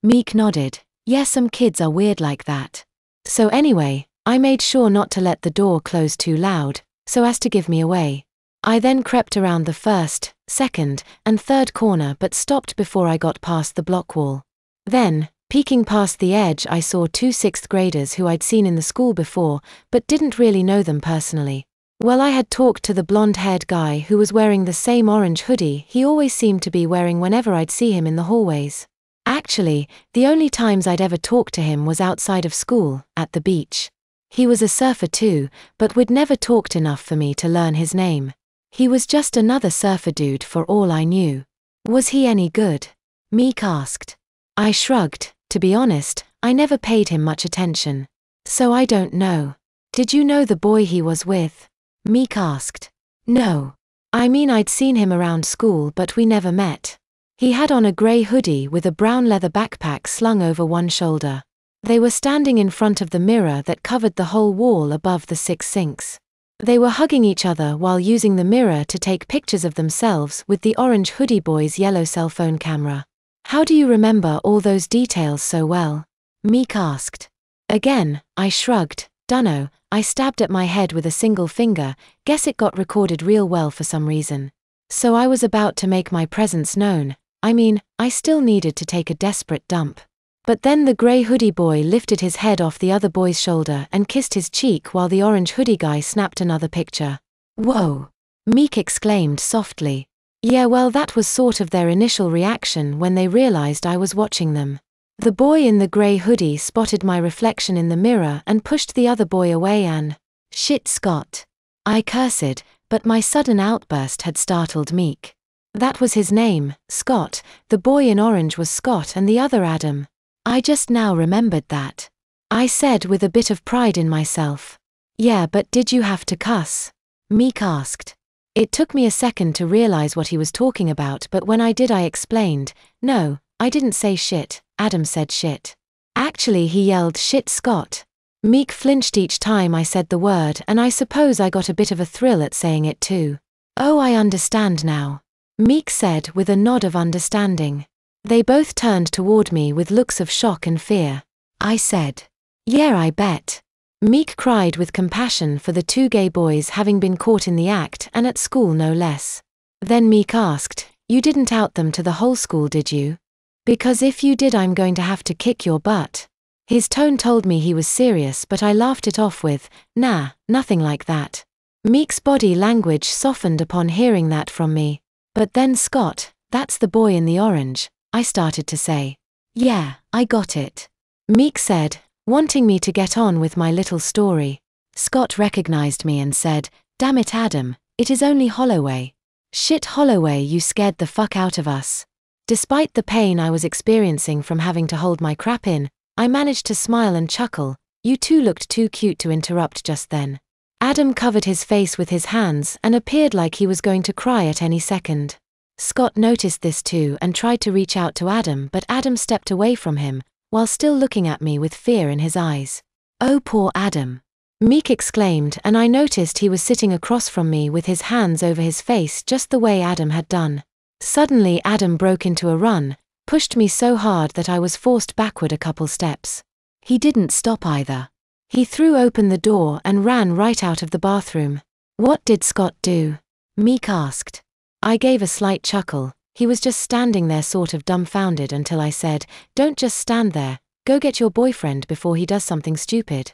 Meek nodded. Yeah, some kids are weird like that. So anyway, I made sure not to let the door close too loud, so as to give me away. I then crept around the first, second, and third corner but stopped before I got past the block wall. Then, peeking past the edge, I saw two sixth graders who I'd seen in the school before, but didn't really know them personally. Well, I had talked to the blonde-haired guy who was wearing the same orange hoodie he always seemed to be wearing whenever I'd see him in the hallways. Actually, the only times I'd ever talked to him was outside of school, at the beach. He was a surfer too, but we'd never talked enough for me to learn his name. He was just another surfer dude for all I knew. Was he any good? Meek asked. I shrugged. To be honest, I never paid him much attention. So I don't know. Did you know the boy he was with? Meek asked. No. I mean, I'd seen him around school but we never met. He had on a grey hoodie with a brown leather backpack slung over one shoulder. They were standing in front of the mirror that covered the whole wall above the 6 sinks. They were hugging each other while using the mirror to take pictures of themselves with the orange hoodie boy's yellow cell phone camera. How do you remember all those details so well? Meek asked. Again, I shrugged. Dunno, I stabbed at my head with a single finger, guess it got recorded real well for some reason. So I was about to make my presence known. I mean, I still needed to take a desperate dump. But then the grey hoodie boy lifted his head off the other boy's shoulder and kissed his cheek while the orange hoodie guy snapped another picture. Whoa! Meek exclaimed softly. Yeah, well, that was sort of their initial reaction when they realized I was watching them. The boy in the grey hoodie spotted my reflection in the mirror and pushed the other boy away and, "Shit, Scott." I cursed, but my sudden outburst had startled Meek. That was his name, Scott. The boy in orange was Scott and the other Adam. I just now remembered that. I said with a bit of pride in myself. Yeah, but did you have to cuss? Meek asked. It took me a second to realize what he was talking about, but when I did I explained. No, I didn't say shit, Adam said shit. Actually, he yelled shit, Scott. Meek flinched each time I said the word, and I suppose I got a bit of a thrill at saying it too. Oh, I understand now, Meek said with a nod of understanding. They both turned toward me with looks of shock and fear. I said, "Yeah, I bet." Meek cried with compassion for the two gay boys having been caught in the act, and at school no less. Then Meek asked, "You didn't out them to the whole school, did you? Because if you did, I'm going to have to kick your butt." His tone told me he was serious, but I laughed it off with, "Nah, nothing like that." Meek's body language softened upon hearing that from me. But then Scott, that's the boy in the orange, I started to say. "Yeah, I got it," Meek said, wanting me to get on with my little story. Scott recognized me and said, "Damn it, Adam, it is only Holloway." "Shit, Holloway, you scared the fuck out of us." Despite the pain I was experiencing from having to hold my crap in, I managed to smile and chuckle. You two looked too cute to interrupt just then. Adam covered his face with his hands and appeared like he was going to cry at any second. Scott noticed this too and tried to reach out to Adam, but Adam stepped away from him, while still looking at me with fear in his eyes. "Oh, poor Adam," Meek exclaimed, and I noticed he was sitting across from me with his hands over his face just the way Adam had done. Suddenly Adam broke into a run, pushed me so hard that I was forced backward a couple steps. He didn't stop either. He threw open the door and ran right out of the bathroom. "What did Scott do?" Meek asked. I gave a slight chuckle. He was just standing there sort of dumbfounded until I said, "Don't just stand there, go get your boyfriend before he does something stupid."